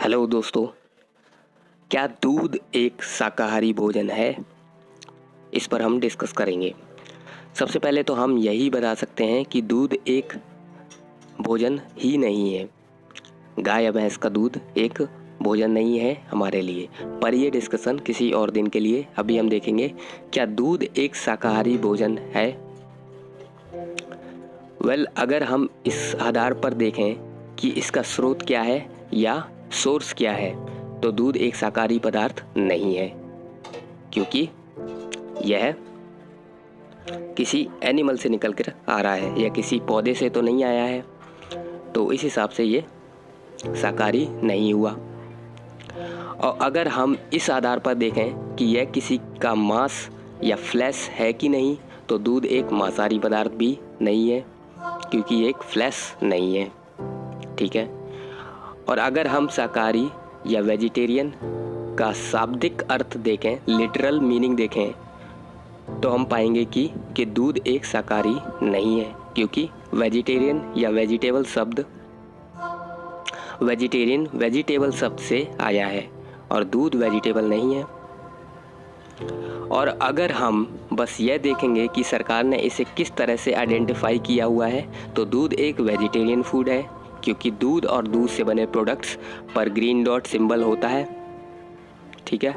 Hello दोस्तों, क्या दूध एक शाकाहारी भोजन है? इस पर हम डिस्कस करेंगे। सबसे पहले तो हम यही बता सकते हैं कि दूध एक भोजन ही नहीं है। गाय या भैंस का दूध एक भोजन नहीं है हमारे लिए, पर ये डिस्कशन किसी और दिन के लिए। अभी हम देखेंगे क्या दूध एक शाकाहारी भोजन है। अगर हम इस आधार पर देखें कि इसका स्रोत क्या है या सोर्स क्या है, तो दूध एक शाकाहारी पदार्थ नहीं है, क्योंकि यह किसी एनिमल से निकल कर आ रहा है या किसी पौधे से तो नहीं आया है, तो इस हिसाब से ये शाकाहारी नहीं हुआ। और अगर हम इस आधार पर देखें कि यह किसी का मांस या फ्लैश है कि नहीं, तो दूध एक मांसाहारी पदार्थ भी नहीं है, क्योंकि ये एक फ्लैश नहीं है। ठीक है। और अगर हम शाकाहारी या वेजिटेरियन का शाब्दिक अर्थ देखें, लिटरल मीनिंग देखें, तो हम पाएंगे कि दूध एक शाकाहारी नहीं है, क्योंकि वेजिटेरियन या वेजिटेबल शब्द से आया है और दूध वेजिटेबल नहीं है। और अगर हम बस यह देखेंगे कि सरकार ने इसे किस तरह से आइडेंटिफाई किया हुआ है, तो दूध एक वेजिटेरियन फूड है, क्योंकि दूध और दूध से बने प्रोडक्ट्स पर ग्रीन डॉट सिंबल होता है। ठीक है।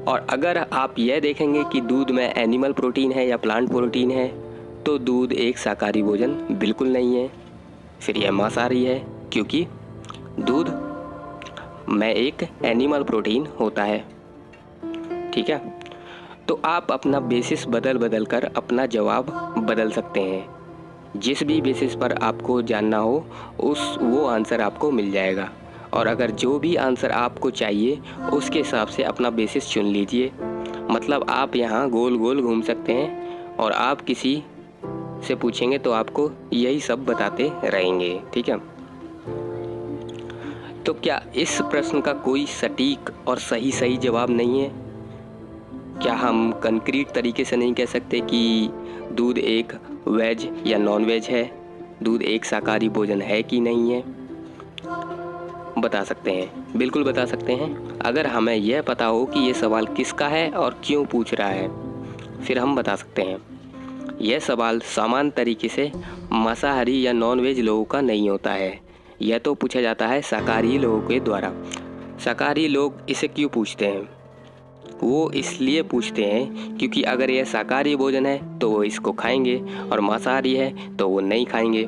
और अगर आप यह देखेंगे कि दूध में एनिमल प्रोटीन है या प्लांट प्रोटीन है, तो दूध एक शाकाहारी भोजन बिल्कुल नहीं है, फिर यह मांसाहारी है, क्योंकि दूध में एक एनिमल प्रोटीन होता है। ठीक है। तो आप अपना बेसिस बदल कर अपना जवाब बदल सकते हैं। जिस भी बेसिस पर आपको जानना हो वो आंसर आपको मिल जाएगा। और अगर जो भी आंसर आपको चाहिए उसके हिसाब से अपना बेसिस चुन लीजिए। मतलब आप यहाँ गोल गोल घूम सकते हैं और आप किसी से पूछेंगे तो आपको यही सब बताते रहेंगे। ठीक है। तो क्या इस प्रश्न का कोई सटीक और सही जवाब नहीं है? क्या हम कंक्रीट तरीके से नहीं कह सकते कि दूध एक वेज या नॉन वेज है, दूध एक शाकाहारी भोजन है कि नहीं है? बता सकते हैं, बिल्कुल बता सकते हैं। अगर हमें यह पता हो कि ये सवाल किसका है और क्यों पूछ रहा है, फिर हम बता सकते हैं। यह सवाल सामान्य तरीके से मांसाहारी या नॉन वेज लोगों का नहीं होता है। यह तो पूछा जाता है शाकाहारी लोगों के द्वारा। शाकाहारी लोग इसे क्यों पूछते हैं? वो इसलिए पूछते हैं क्योंकि अगर यह शाकाहारी भोजन है तो वो इसको खाएंगे, और मांसाहारी है तो वो नहीं खाएंगे।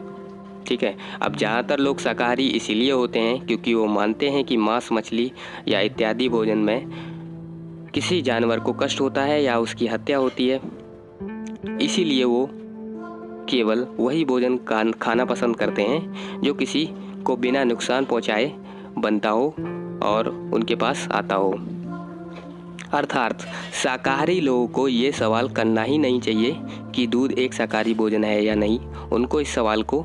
ठीक है। अब ज़्यादातर लोग शाकाहारी इसीलिए होते हैं क्योंकि वो मानते हैं कि मांस, मछली या इत्यादि भोजन में किसी जानवर को कष्ट होता है या उसकी हत्या होती है। इसीलिए वो केवल वही भोजन खाना पसंद करते हैं जो किसी को बिना नुकसान पहुंचाए बनता हो और उनके पास आता हो। अर्थात शाकाहारी लोगों को ये सवाल करना ही नहीं चाहिए कि दूध एक शाकाहारी भोजन है या नहीं। उनको इस सवाल को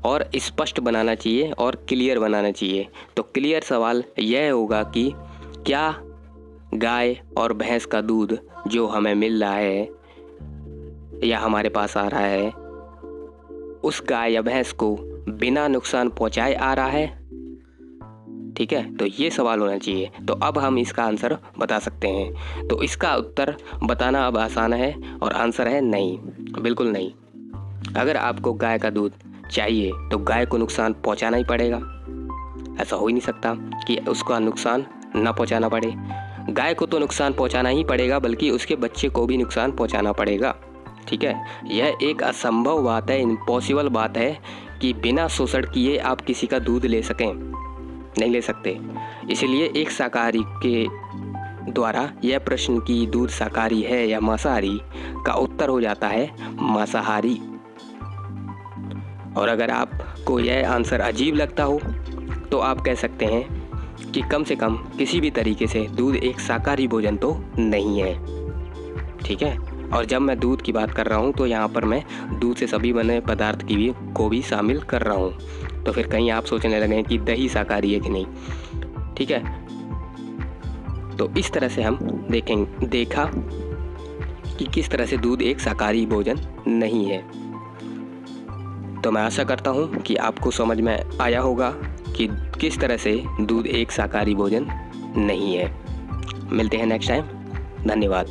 और स्पष्ट बनाना चाहिए और क्लियर बनाना चाहिए। तो क्लियर सवाल यह होगा कि क्या गाय और भैंस का दूध जो हमें मिल रहा है या हमारे पास आ रहा है, उस गाय या भैंस को बिना नुकसान पहुंचाए आ रहा है? ठीक है। तो ये सवाल होना चाहिए। तो अब हम इसका आंसर बता सकते हैं। तो इसका उत्तर बताना अब आसान है और आंसर है नहीं, बिल्कुल नहीं। अगर आपको गाय का दूध चाहिए तो गाय को नुकसान पहुंचाना ही पड़ेगा। ऐसा हो ही नहीं सकता कि उसका नुकसान ना पहुंचाना पड़े। गाय को तो नुकसान पहुंचाना ही पड़ेगा, बल्कि उसके बच्चे को भी नुकसान पहुंचाना पड़ेगा। ठीक है। यह एक असंभव बात है, इम्पॉसिबल बात है कि बिना शोषण किए आप किसी का दूध ले सकें। नहीं ले सकते। इसलिए एक शाकाहारी के द्वारा यह प्रश्न कि दूध शाकाहारी है या मांसाहारी का उत्तर हो जाता है मांसाहारी। और अगर आपको यह आंसर अजीब लगता हो तो आप कह सकते हैं कि कम से कम किसी भी तरीके से दूध एक शाकाहारी भोजन तो नहीं है। ठीक है। और जब मैं दूध की बात कर रहा हूँ तो यहाँ पर मैं दूध से सभी बने पदार्थ को भी शामिल कर रहा हूँ। तो फिर कहीं आप सोचने लगे कि दही शाकाहारी है कि नहीं। ठीक है। तो इस तरह से हम देखा कि किस तरह से दूध एक शाकाहारी भोजन नहीं है। तो मैं आशा करता हूँ कि आपको समझ में आया होगा कि किस तरह से दूध एक शाकाहारी भोजन नहीं है। मिलते हैं नेक्स्ट टाइम। धन्यवाद।